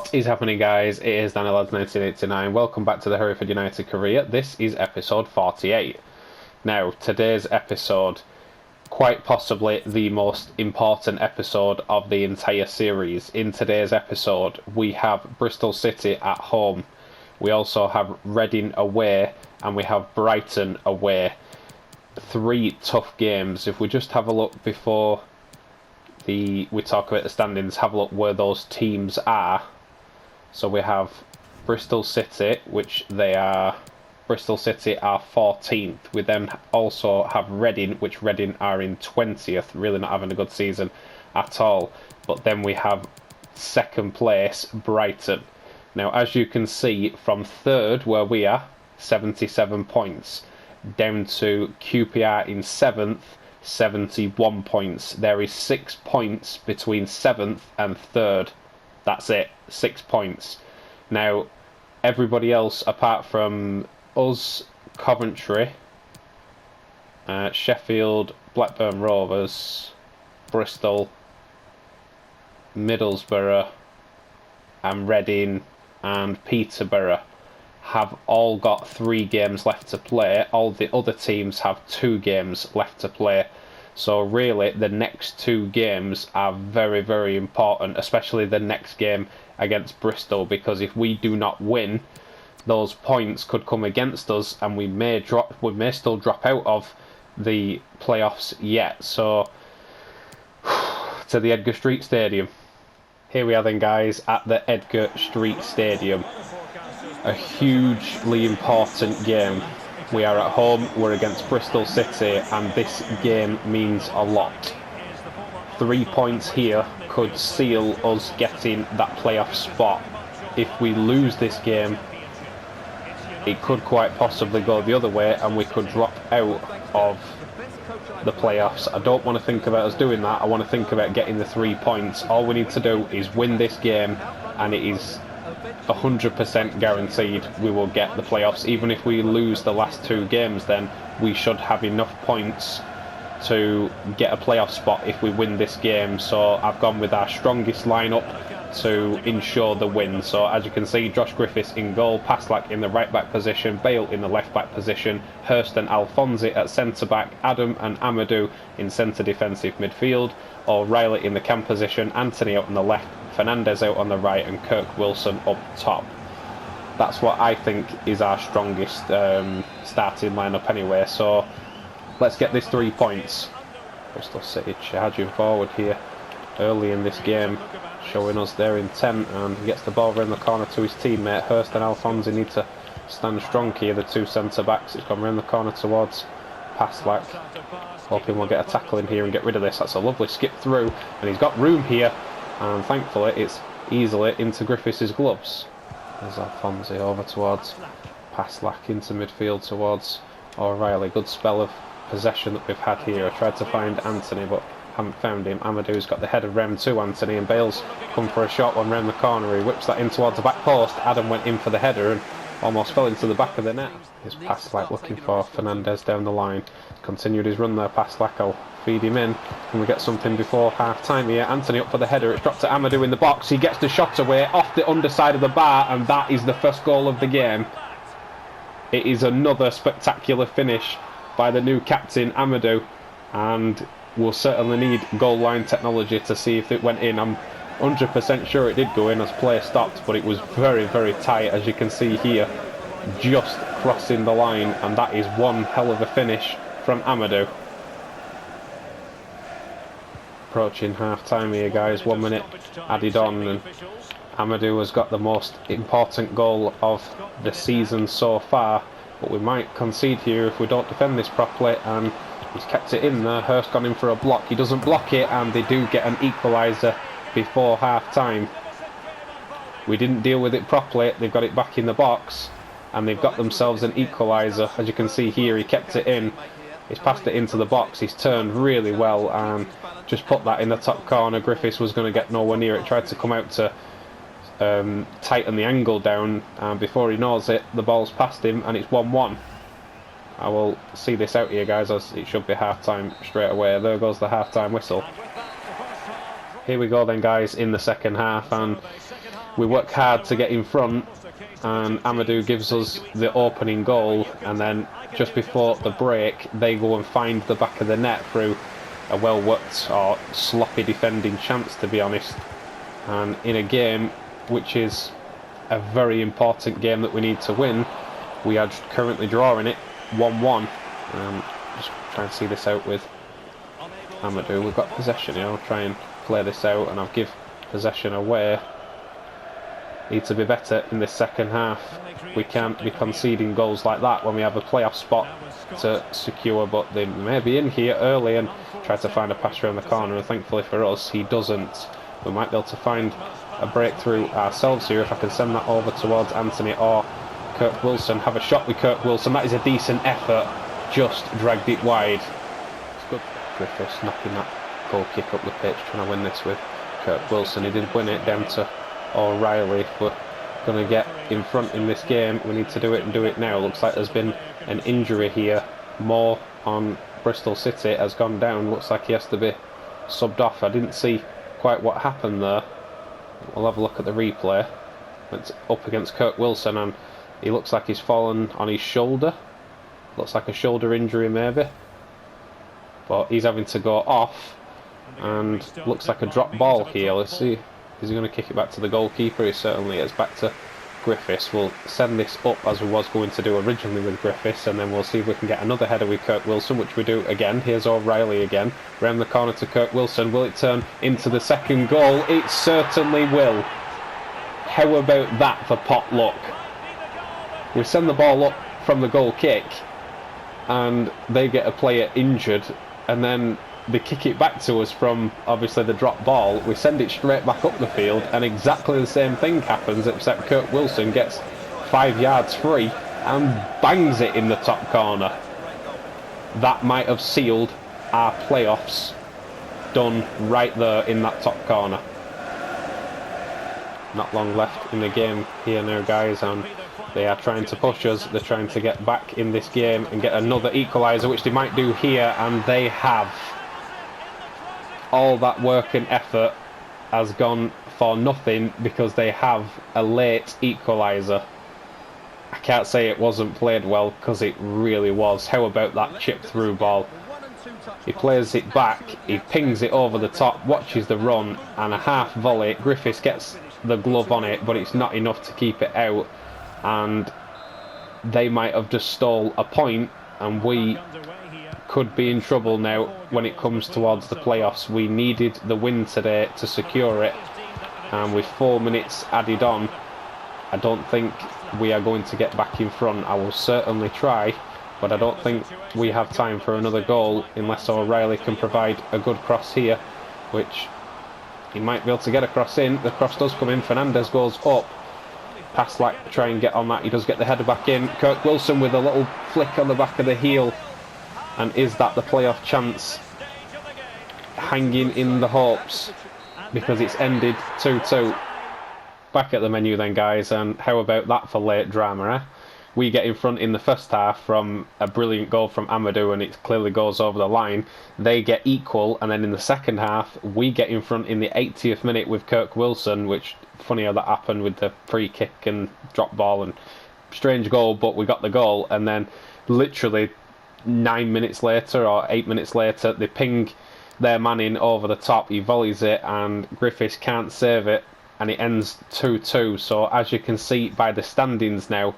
What is happening, guys? It is Danny Lads 1989. Welcome back to the Hereford United career. This is episode 48. Now, today's episode, quite possibly the most important episode of the entire series. In today's episode, we have Bristol City at home. We also have Reading away, and we have Brighton away. Three tough games. If we just have a look before we talk about the standings, have a look where those teams are. So we have Bristol City, Bristol City are 14th. We then also have Reading, which Reading are in 20th, really not having a good season at all. But then we have second place, Brighton. Now, as you can see, from third, where we are, 77 points, down to QPR in 7th, 71 points. There is 6 points between 7th and 3rd. That's it, 6 points. Now, everybody else, apart from us, Coventry, Sheffield, Blackburn Rovers, Bristol, Middlesbrough, and Reading, and Peterborough, have all got 3 games left to play. All the other teams have 2 games left to play. So really, the next 2 games are very, very important, especially the next game against Bristol, because if we do not win, those points could come against us, and we may still drop out of the playoffs yet. So, to the Edgar Street Stadium. Here we are then, guys, at the Edgar Street Stadium. A hugely important game. We are at home, we're against Bristol City, and this game means a lot. 3 points here could seal us getting that playoff spot. If we lose this game, it could quite possibly go the other way and we could drop out of the playoffs. I don't want to think about us doing that. I want to think about getting the 3 points. All we need to do is win this game, and it is 100% guaranteed we will get the playoffs. Even if we lose the last 2 games, then we should have enough points to get a playoff spot if we win this game. So I've gone with our strongest lineup to ensure the win. So as you can see, Josh Griffiths in goal, Paslak in the right back position, Bale in the left back position, Hurst and Alphonsi at centre back, Adam and Amadou in centre defensive midfield, O'Reilly in the cam position, Anthony out on the left, Fernandez out on the right, and Kirk Wilson up top. That's what I think is our strongest starting lineup anyway. So let's get this 3 points. Bristol City charging forward here early in this game, showing us their intent, and he gets the ball around the corner to his teammate. Hurst and Alphonsi need to stand strong here, the 2 centre backs. It's gone around the corner towards Paslak, hoping we'll get a tackle in here and get rid of this. That's a lovely skip through, and he's got room here, and thankfully it's easily into Griffiths' gloves. There's Alphonsi over towards Paslak, into midfield towards O'Reilly. Good spell of possession that we've had here. I tried to find Anthony but haven't found him. Amadou's got the head of Rem to Anthony, and Bale's come for a short one round the corner. He whips that in towards the back post. Adam went in for the header and almost fell into the back of the net. His Paslak looking for Fernandez down the line. Continued his run there, Paslak. I'll feed him in. Can we get something before half time here? Anthony up for the header. It's dropped to Amadou in the box. He gets the shot away off the underside of the bar, and that is the first goal of the game. It is another spectacular finish by the new captain, Amadou, and we'll certainly need goal line technology to see if it went in. I'm 100% sure it did go in as play stopped, but it was very, very tight, as you can see here, just crossing the line, and that is one hell of a finish from Amadou. Approaching half time here, guys, 1 minute added on, and Amadou has got the most important goal of the season so far, but we might concede here if we don't defend this properly, and he's kept it in there. Hurst gone in for a block. He doesn't block it, and they do get an equaliser before half time. We didn't deal with it properly. They've got it back in the box, and they've got themselves an equaliser. As you can see here, he kept it in. He's passed it into the box. He's turned really well and just put that in the top corner. Griffiths was going to get nowhere near it. Tried to come out to tighten the angle down, and before he knows it, the ball's past him, and it's 1-1. I will see this out here, guys, as it should be half time straight away. There goes the half time whistle. Here we go then, guys, in the second half, and We work hard to get in front, and Amadou gives us the opening goal, and then just before the break they go and find the back of the net through a well worked or sloppy defending chance, to be honest. And in a game which is a very important game that we need to win, we are currently drawing it 1-1. Just try and see this out with Amadou. We've got possession here. I'll try and play this out, and I'll give possession away. Need to be better in this second half. We can't be conceding goals like that when we have a playoff spot to secure, but they may be in here early and try to find a pass around the corner, and thankfully for us he doesn't. We might be able to find a breakthrough ourselves here if I can send that over towards Anthony or Kirk Wilson. Have a shot with Kirk Wilson. That is a decent effort, just dragged it wide. It's good. Griffiths knocking that goal kick up the pitch, trying to win this with Kirk Wilson. He did win it down to O'Reilly. We're going to get in front in this game. We need to do it and do it now. Looks like there's been an injury here. More on Bristol City has gone down. Looks like he has to be subbed off. I didn't see quite what happened there. We'll have a look at the replay. It's up against Kirk Wilson, and he looks like he's fallen on his shoulder. Looks like a shoulder injury maybe, but he's having to go off, and looks like a drop ball here. Let's see, is he going to kick it back to the goalkeeper? He certainly is. Back to Griffiths. We'll send this up as we was going to do originally with Griffiths, and then we'll see if we can get another header with Kirk Wilson, which we do again. Here's O'Reilly again, round the corner to Kirk Wilson. Will it turn into the second goal? It certainly will. How about that for pot luck? We send the ball up from the goal kick, and they get a player injured, and then they kick it back to us from obviously the drop ball. We send it straight back up the field, and exactly the same thing happens, except Kirk Wilson gets 5 yards free and bangs it in the top corner. That might have sealed our playoffs, done right there in that top corner. Not long left in the game here now, guys, and they are trying to push us. They're trying to get back in this game and get another equaliser, which they might do here, and they have. All that work and effort has gone for nothing because they have a late equaliser. I can't say it wasn't played well, because it really was. How about that chip through ball? He plays it back, he pings it over the top, watches the run, and a half volley. Griffiths gets the glove on it, but it's not enough to keep it out, and they might have just stole a point, and we could be in trouble now when it comes towards the playoffs. We needed the win today to secure it, and with 4 minutes added on, I don't think we are going to get back in front. I will certainly try, but I don't think we have time for another goal unless O'Reilly can provide a good cross here, which he might be able to get a cross in. The cross does come in. Fernandez goes up. Paslak try and get on that. He does get the header back in. Kirk Wilson with a little flick on the back of the heel. And is that the playoff chance? Hanging in the hopes, because it's ended 2-2. Back at the menu then, guys, and how about that for late drama, eh? We get in front in the first half from a brilliant goal from Amadou, and it clearly goes over the line. They get equal, and then in the second half we get in front in the 80th minute with Kirk Wilson, which, funny how that happened with the free kick and drop ball and strange goal, but we got the goal. And then literally 9 minutes later or 8 minutes later, they ping their man in over the top. He volleys it, and Griffiths can't save it, and it ends 2-2. So as you can see by the standings now,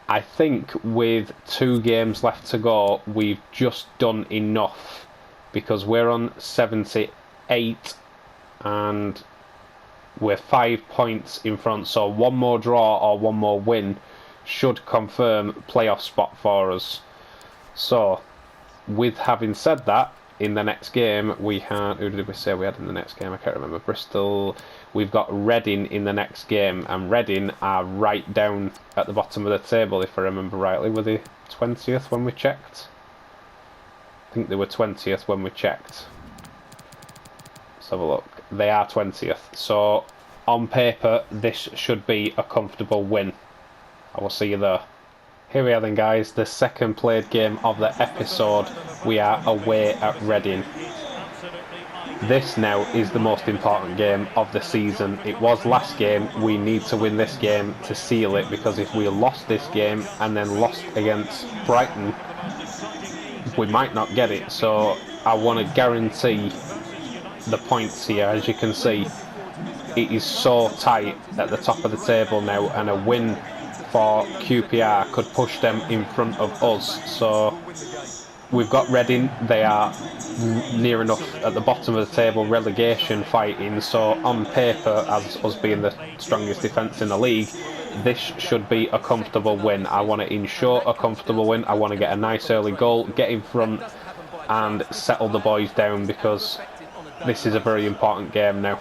I think with 2 games left to go, we've just done enough, because we're on 78 and we're 5 points in front. So 1 more draw or 1 more win should confirm playoff spot for us. So, with having said that, in the next game we had, who did we say we had in the next game? I can't remember. Bristol. We've got Reading in the next game, and Reading are right down at the bottom of the table, if I remember rightly. Were they 20th when we checked? I think they were 20th when we checked. Let's have a look. They are 20th. So, on paper, this should be a comfortable win. I will see you there. Here we are then, guys, the second played game of the episode. We are away at Reading. This now is the most important game of the season. It was last game. We need to win this game to seal it, because if we lost this game and then lost against Brighton, we might not get it. So I want to guarantee the points here. As you can see, it is so tight at the top of the table now, and a win for QPR could push them in front of us. So we've got Reading. They are near enough at the bottom of the table, relegation fighting. So on paper, as us being the strongest defence in the league, this should be a comfortable win. I want to ensure a comfortable win. I want to get a nice early goal, get in front and settle the boys down, because this is a very important game now.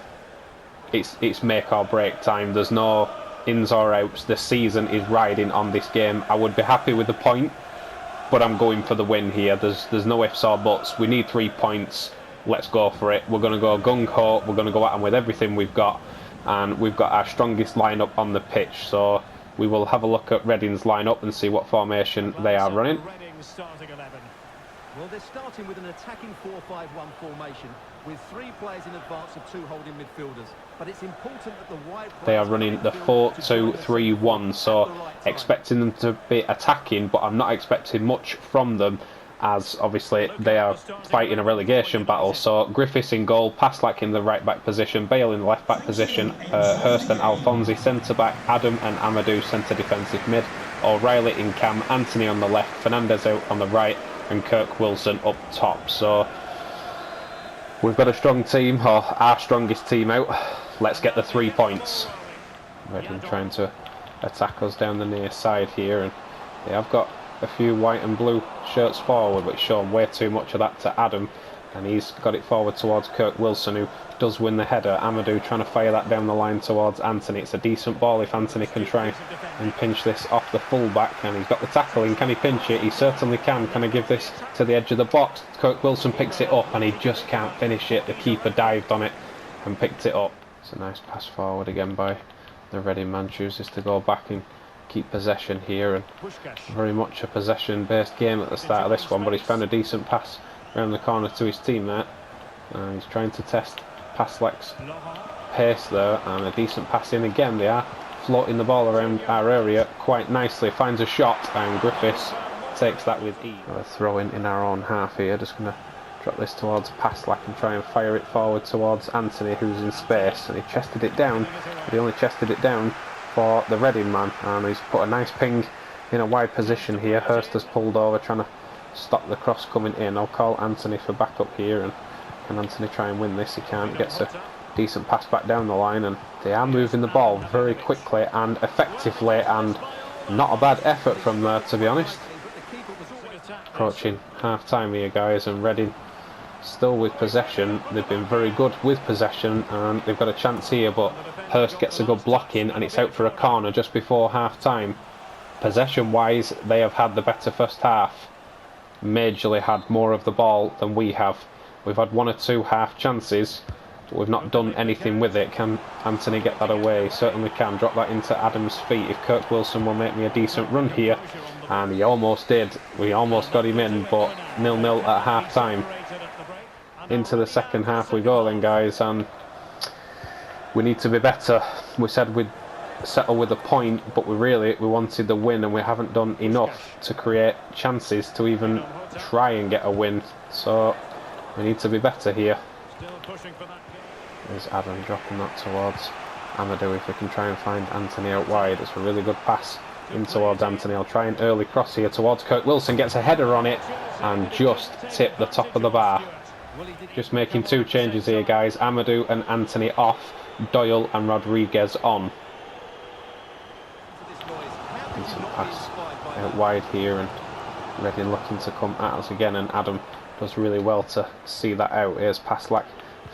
It's make or break time. There's no ins or outs. The season is riding on this game. I would be happy with the point, but I'm going for the win here. There's no ifs or buts. We need 3 points. Let's go for it. We're going to go gung-ho. We're going to go at them with everything we've got, and we've got our strongest lineup on the pitch. So we will have a look at Reading's lineup and see what formation they are running. Well, they're starting with an attacking 4-5-1 formation with 3 players in advance of 2 holding midfielders. But it's important that the wide... They are running the 4-2-3-1, so expecting them to be attacking, but I'm not expecting much from them, as obviously they are fighting a relegation battle. So Griffiths in goal, Paslak in the right back position, Bale in the left back position, Hurst and Alphonsi centre back, Adam and Amadou centre defensive mid, O'Reilly in cam, Anthony on the left, Fernandez out on the right, and Kirk Wilson up top. So we've got a strong team, or our strongest team out. Let's get the 3 points. Reading trying to attack us down the near side here, and they have got a few white and blue shirts forward, but showing way too much of that to Adam, and he's got it forward towards Kirk Wilson, who does win the header. Amadou trying to fire that down the line towards Anthony. It's a decent ball if Anthony can try and pinch this off the full-back, and he's got the tackling. Can he pinch it? He certainly can. Can I give this to the edge of the box? Kirk Wilson picks it up, and he just can't finish it. The keeper dived on it and picked it up. It's a nice pass forward again by the Reading man. Chooses to go back and keep possession here, and very much a possession-based game at the start of this one, but he's found a decent pass around the corner to his teammate. He's trying to test Paslak's pace there, and a decent pass in again. They are floating the ball around our area quite nicely. Finds a shot, and Griffiths takes that with ease. We're throwing in our own half here. Just going to drop this towards Paslak and try and fire it forward towards Anthony, who's in space, and he chested it down, but he only chested it down for the Reading man, and he's put a nice ping in a wide position here. Hurst has pulled over trying to stop the cross coming in. I'll call Anthony for backup here, and can Anthony try and win this? He can't. Gets a decent pass back down the line, and they are moving the ball very quickly and effectively, and not a bad effort from there, to be honest. Approaching half time here, guys, and Reading still with possession. They've been very good with possession, and they've got a chance here, but Hurst gets a good block in, and it's out for a corner just before half time. Possession wise, they have had the better first half. Majorly had more of the ball than we have. We've had 1 or 2 half chances, but we've not done anything with it. Can Anthony get that away? He certainly can. Drop that into Adam's feet if Kirk Wilson will make me a decent run here, and he almost did. We almost got him in, but 0-0 at half time. Into the second half we go then, guys, and we need to be better. We said we'd settle with a point, but we wanted the win, and we haven't done enough to create chances to even try and get a win. So we need to be better here. There's Adam dropping that towards Amadou. If we can try and find Anthony out wide, it's a really good pass in towards Anthony. I'll try an early cross here towards Kirk Wilson. Gets a header on it and just tip the top of the bar. Just making 2 changes here, guys. Amadou and Anthony off, Doyle and Rodriguez on. Decent pass out wide here, and Reading looking to come at us again, and Adam does really well to see that out. Here's Paslak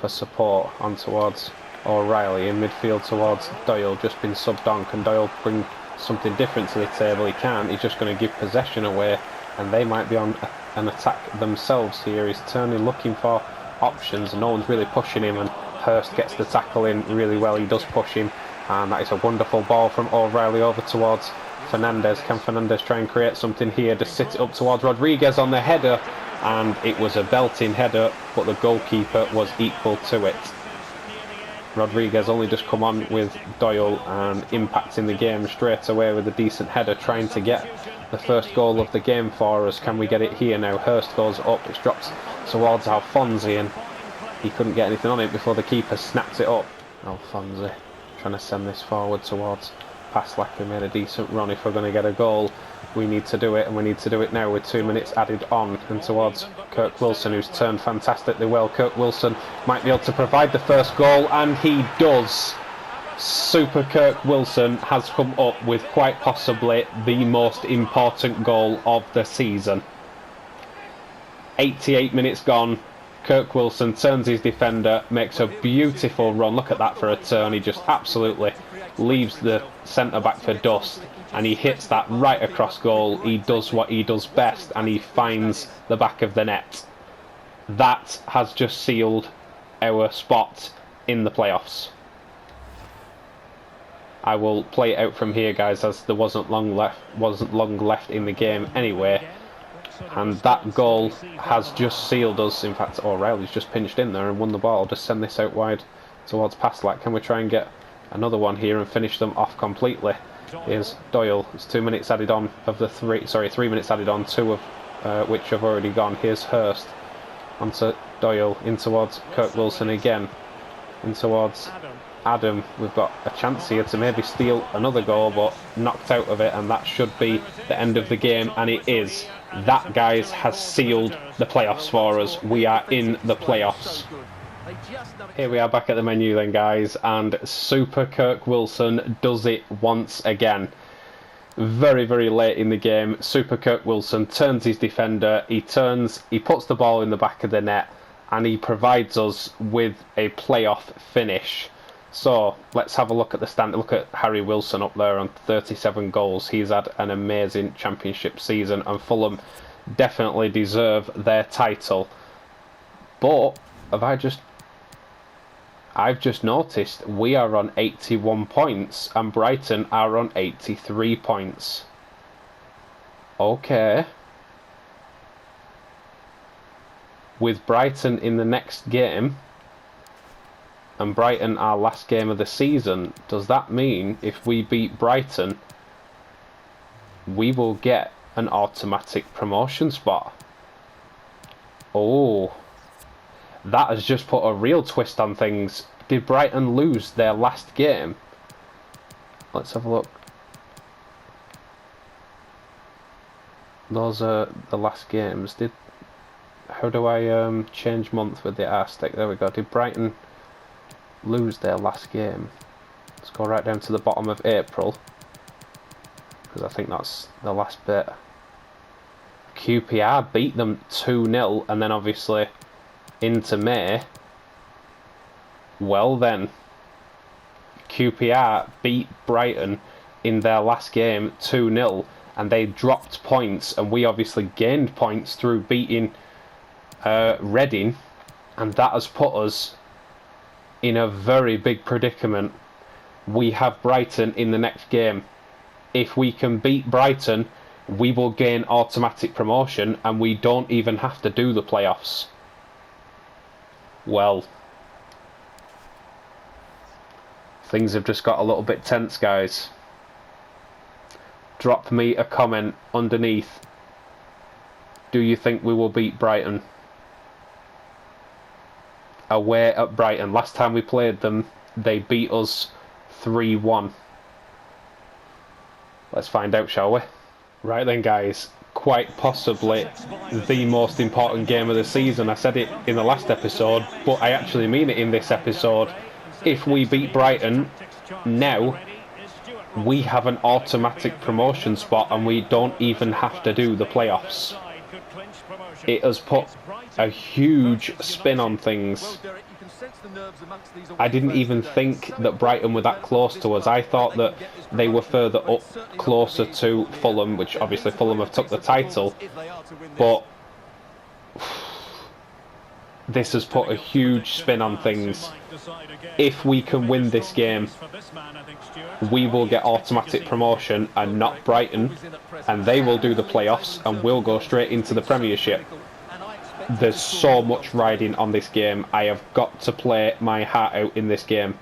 for support on towards O'Reilly in midfield towards Doyle. Just been subbed on. Can Doyle bring something different to the table? He can't. He's just going to give possession away, and they might be on an attack themselves here. He's turning, looking for options. No one's really pushing him, and Hurst gets the tackle in really well. He does push him, and that is a wonderful ball from O'Reilly over towards Fernandez. Can Fernandez try and create something here? Just sit it up towards Rodriguez on the header, and it was a belting header, but the goalkeeper was equal to it. Rodriguez only just come on with Doyle and impacting the game straight away with a decent header, trying to get the first goal of the game for us. Can we get it here now? Hurst goes up, it drops towards Alfonsi, and he couldn't get anything on it before the keeper snaps it up. Alfonsi trying to send this forward towards Paslak, who made a decent run. If we're going to get a goal, we need to do it, and we need to do it now with 2 minutes added on, and towards Kirk Wilson, who's turned fantastically well. Kirk Wilson might be able to provide the first goal, and he does. Super Kirk Wilson has come up with quite possibly the most important goal of the season. 88 minutes gone. Kirk Wilson turns his defender, makes a beautiful run. Look at that for a turn. He just absolutely leaves the centre-back for dust, and he hits that right across goal. He does what he does best, and he finds the back of the net. That has just sealed our spot in the playoffs. I will play it out from here, guys, as there wasn't long left in the game anyway. And that goal has just sealed us. In fact, O'Reilly's just pinched in there and won the ball. Just send this out wide towards Paslak. Can we try and get another one here and finish them off completely? Here's Doyle. It's 2 minutes added on of the 3 minutes added on, 2 of which have already gone. Here's Hurst onto Doyle, in towards Kirk Wilson again, in towards Adam. We've got a chance here to maybe steal another goal, but knocked out of it, and that should be the end of the game, and it is. That, guys, has sealed the playoffs for us. We are in the playoffs. Here we are back at the menu then, guys, and Super Kirk Wilson does it once again. Very, very late in the game, Super Kirk Wilson turns his defender, he puts the ball in the back of the net, and he provides us with a playoff finish. So, let's have a look at the stand. Look at Harry Wilson up there on 37 goals. He's had an amazing championship season, and Fulham definitely deserve their title. But, I've just noticed we are on 81 points, and Brighton are on 83 points. Okay. With Brighton in the next game, and Brighton our last game of the season, does that mean if we beat Brighton, we will get an automatic promotion spot? Oh, that has just put a real twist on things. Did Brighton lose their last game? Let's have a look. Those are the last games. How do I change month with the R-stick? There we go. Did Brighton lose their last game? Let's go right down to the bottom of April, because I think that's the last bit. QPR beat them 2-0, and then obviously into May. Well then, QPR beat Brighton in their last game 2-0, and they dropped points, and we obviously gained points through beating Reading, and that has put us in a very big predicament. We have Brighton in the next game. If we can beat Brighton, we will gain automatic promotion, and we don't even have to do the playoffs. Well, things have just got a little bit tense, guys. Drop me a comment underneath. Do you think we will beat Brighton? Away at Brighton. Last time we played them, they beat us 3-1. Let's find out, shall we? Right then, guys. Quite possibly the most important game of the season. I said it in the last episode, but I actually mean it in this episode. If we beat Brighton now, we have an automatic promotion spot, and we don't even have to do the playoffs. It has put a huge spin on things. I didn't even think that Brighton were that close to us. I thought that they were further up, closer to Fulham, which obviously Fulham have took the title. But this has put a huge spin on things. If we can win this game, we will get automatic promotion and not Brighton, and they will do the playoffs, and we'll go straight into the Premiership. there's so much riding on this game. I have got to play my heart out in this game.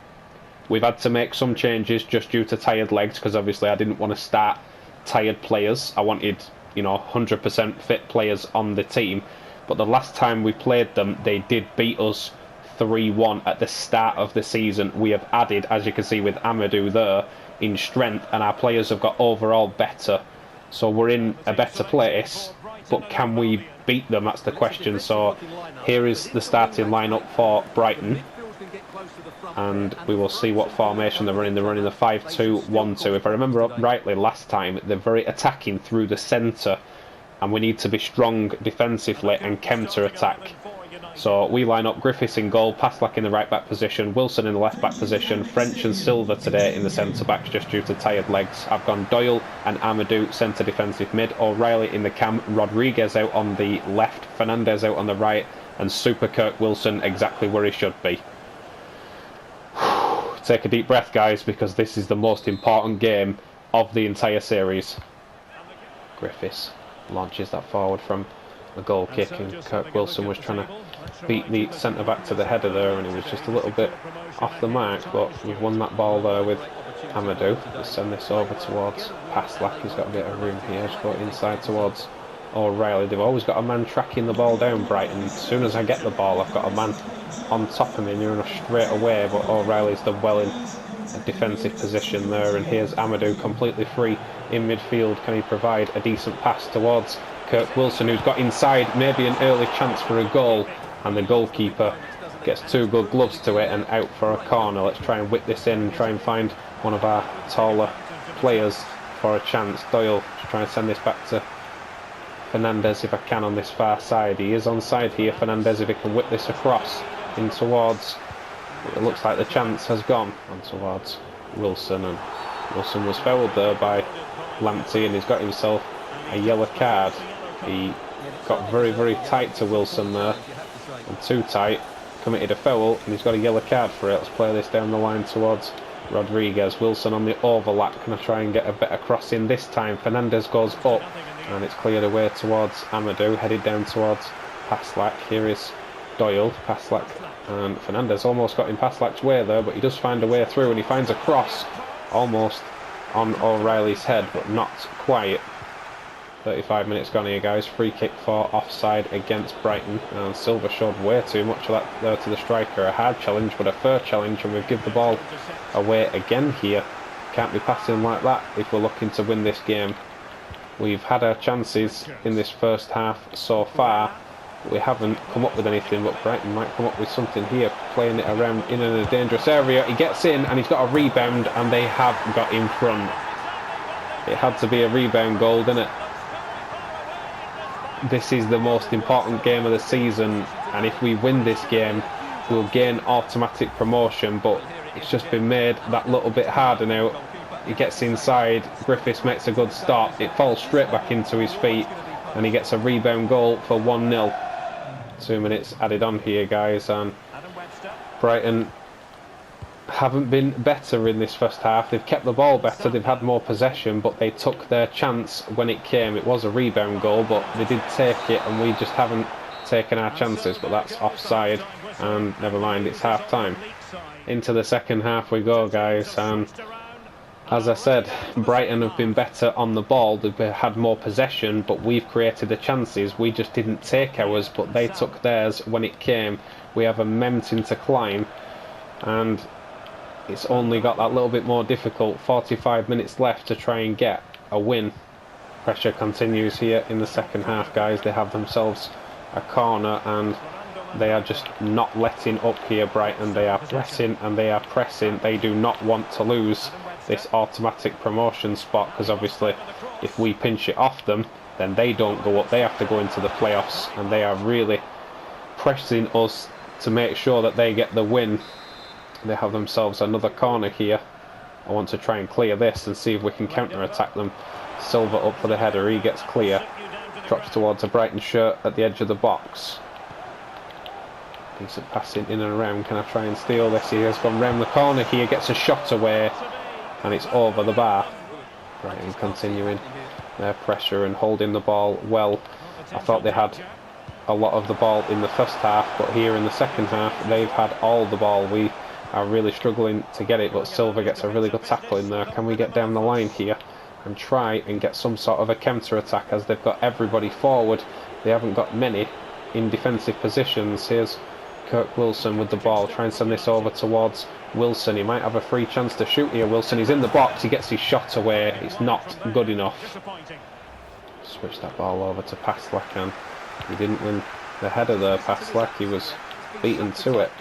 We've had to make some changes just due to tired legs, because obviously I didn't want to start tired players. I wanted, 100% fit players on the team. But the last time we played them, they did beat us 3-1 at the start of the season. We have added, as you can see with Amadou there, in strength, and our players have got overall better. So we're in a better place, but can we beat them? That's the question. So here is the starting lineup for Brighton, and we will see what formation they're running. They're running the 5-2-1-2. If I remember rightly last time, they're very attacking through the centre, and we need to be strong defensively and counter attack. So we line up Griffiths in goal, Paslak in the right back position, Wilson in the left back position, French and Silva today in the centre backs just due to tired legs. I've gone Doyle and Amadou centre defensive mid, O'Reilly in the cam, Rodriguez out on the left, Fernandez out on the right, and Super Kirk Wilson exactly where he should be. Take a deep breath, guys, because this is the most important game of the entire series. Griffiths launches that forward from the goal kick, and Kirk Wilson was trying to beat the centre back to the header there, and he was just a little bit off the mark, but we've won that ball there with Amadou. Let's send this over towards Paslak. He's got a bit of room here. Just go inside towards O'Reilly. They've always got a man tracking the ball down, Brighton. As soon as I get the ball, I've got a man on top of me near enough straight away, but O'Reilly's done well in a defensive position there, and here's Amadou completely free in midfield. Can he provide a decent pass towards Kirk Wilson, who's got inside maybe an early chance for a goal, and the goalkeeper gets two good gloves to it and out for a corner. Let's try and whip this in and try and find one of our taller players for a chance. Doyle to try and send this back to Fernandez if I can on this far side. He is onside here, Fernandez, if he can whip this across in towards, it looks like the chance has gone on towards Wilson, and Wilson was fouled there by Lamptey, and he's got himself a yellow card. He got very, very tight to Wilson there, and too tight, committed a foul, and he's got a yellow card for it. Let's play this down the line towards Rodriguez. Wilson on the overlap. Can I try and get a better cross in this time? Fernandez goes up, and it's cleared away towards Amadou, headed down towards Paslak. Here is Doyle, Paslak, and Fernandez almost got in Paslak's way there, but he does find a way through, and he finds a cross almost on O'Reilly's head, but not quite. 35 minutes gone here, guys. Free kick for offside against Brighton, and Silva showed way too much of that there to the striker. A hard challenge, but a fair challenge, and we've given the ball away again here. Can't be passing like that if we're looking to win this game. We've had our chances in this first half so far. We haven't come up with anything, but Brighton might come up with something here, playing it around in a dangerous area. He gets in, and he's got a rebound, and they have got in front. It had to be a rebound goal, didn't it? This is the most important game of the season, and if we win this game, we'll gain automatic promotion, but it's just been made that little bit harder now. He gets inside, Griffiths makes a good start, it falls straight back into his feet, and he gets a rebound goal for 1-0. 2 minutes added on here, guys, and Brighton haven't been better in this first half. They've kept the ball better, they've had more possession, but they took their chance when it came. It was a rebound goal, but they did take it, and we just haven't taken our chances. But that's offside, and never mind, it's half time. Into the second half we go, guys, and as I said, Brighton have been better on the ball. They've had more possession, but we've created the chances. We just didn't take ours, but they took theirs when it came. We have a mountain to climb, and it's only got that little bit more difficult. 45 minutes left to try and get a win. Pressure continues here in the second half, guys. They have themselves a corner, and they are just not letting up here, Brighton. They are pressing and they are pressing. They do not want to lose this automatic promotion spot, because obviously if we pinch it off them, then they don't go up. They have to go into the playoffs, and they are really pressing us to make sure that they get the win. They have themselves another corner here. I want to try and clear this and see if we can counter-attack them. Silva up for the header, he gets clear. Drops towards a Brighton shirt at the edge of the box. Decent passing in and around. Can I try and steal this? He has gone round the corner here, gets a shot away, and it's over the bar. Brighton continuing their pressure and holding the ball well. I thought they had a lot of the ball in the first half, but here in the second half they've had all the ball. We are really struggling to get it, but Silva gets a really good tackle in there. Can we get down the line here and try and get some sort of a counter attack, as they've got everybody forward? They haven't got many in defensive positions. Here's Kirk Wilson with the ball, try and send this over towards Wilson. He might have a free chance to shoot here. Wilson is in the box, he gets his shot away. It's not good enough. Switch that ball over to Paslak, and he didn't win the header there. Paslak, he was beaten to it.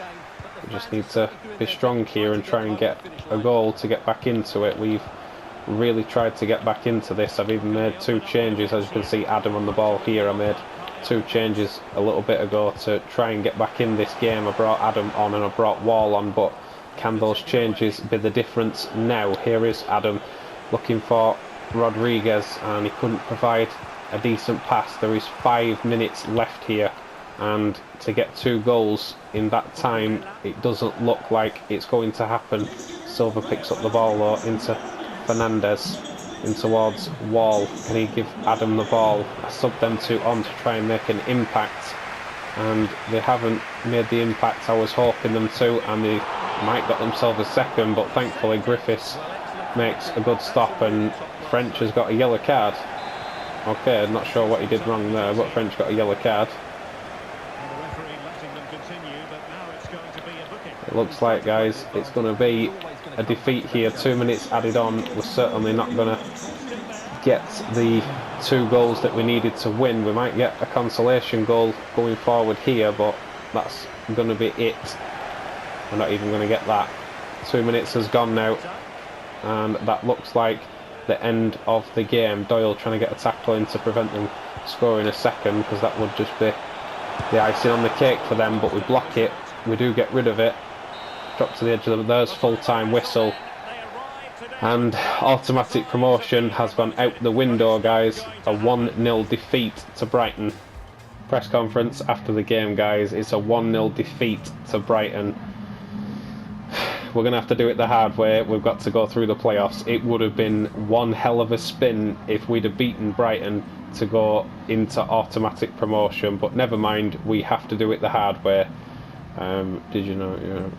We just need to be strong here and try and get a goal to get back into it. We've really tried to get back into this. I've even made 2 changes, as you can see Adam on the ball here. I made 2 changes a little bit ago to try and get back in this game. I brought Adam on and I brought Wall on, but can those changes be the difference now? Here is Adam looking for Rodriguez, and he couldn't provide a decent pass. There is 5 minutes left here, and to get 2 goals in that time, it doesn't look like it's going to happen. Silva picks up the ball though into Fernandez, in towards Wall. Can he give Adam the ball? I subbed them 2 on to try and make an impact, and they haven't made the impact I was hoping them to, and they might got themselves a second, but thankfully Griffiths makes a good stop, and French has got a yellow card. Okay, not sure what he did wrong there, but French got a yellow card. It looks like, guys, it's going to be a defeat here. 2 minutes added on. We're certainly not going to get the 2 goals that we needed to win. We might get a consolation goal going forward here, but that's going to be it. We're not even going to get that. 2 minutes has gone now, and that looks like the end of the game. Doyle trying to get a tackle in to prevent them scoring a second, because that would just be the icing on the cake for them, but we block it. We do get rid of it. Drop to the edge of them. There's full-time whistle, and automatic promotion has gone out the window, guys. A 1-0 defeat to Brighton. Press conference after the game, guys. It's a 1-0 defeat to Brighton. We're going to have to do it the hard way. We've got to go through the playoffs. It would have been one hell of a spin if we'd have beaten Brighton to go into automatic promotion, but never mind, we have to do it the hard way. Did you know?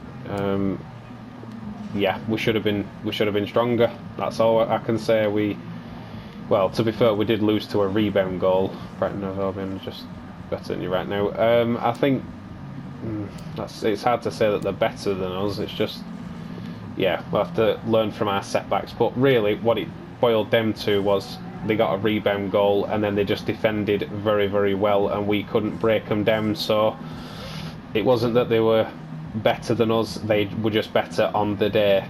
Yeah, we should have been stronger. That's all I can say. Well, to be fair, we did lose to a rebound goal. Brighton have been just better than you right now. I think it's hard to say that they're better than us. It's just, yeah, we'll have to learn from our setbacks. But really, what it boiled down to was they got a rebound goal, and then they just defended very, very well, and we couldn't break them down. So it wasn't that they were better than us, they were just better on the day.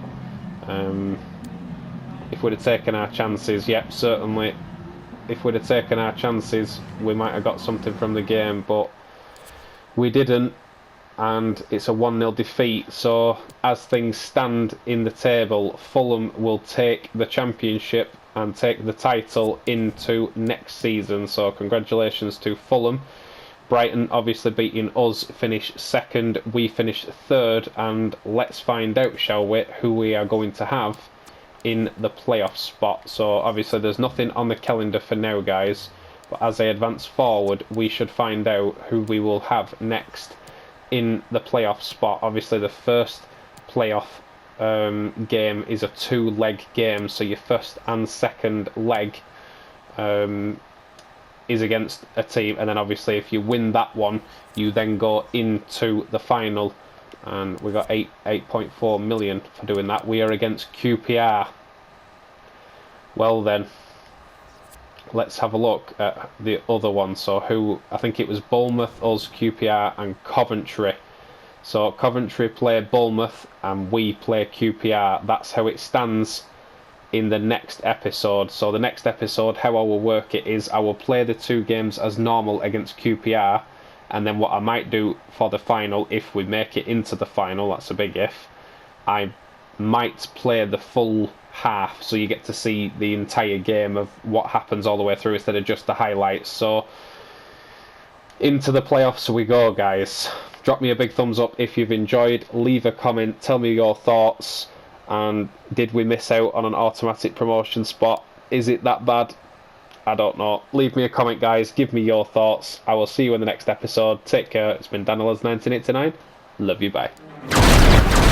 If we'd have taken our chances, yep, certainly, if we'd have taken our chances, we might have got something from the game, but we didn't, and it's a 1-0 defeat. So as things stand in the table, Fulham will take the championship and take the title into next season. So congratulations to Fulham. Brighton obviously beating us, finished second, we finished third, and let's find out, shall we, who we are going to have in the playoff spot. So obviously there's nothing on the calendar for now, guys, but as I advance forward, we should find out who we will have next in the playoff spot. Obviously the first playoff game is a 2-leg game, so your first and second leg is against a team, and then obviously if you win that one, you then go into the final, and we got 8.4 million for doing that. We are against QPR. Well then, let's have a look at the other one. So who, I think it was Bournemouth, us, QPR and Coventry. So Coventry play Bournemouth and we play QPR. That's how it stands in the next episode. So the next episode, how I will work it is I will play the 2 games as normal against QPR, and then what I might do for the final, if we make it into the final, that's a big if, I might play the full half, so you get to see the entire game of what happens all the way through instead of just the highlights. So into the playoffs we go, guys. Drop me a big thumbs up if you've enjoyed, leave a comment, tell me your thoughts. And did we miss out on an automatic promotion spot? Is it that bad? I don't know. Leave me a comment, guys. Give me your thoughts. I will see you in the next episode. Take care. It's been Daniel's 1989. Love you. Bye.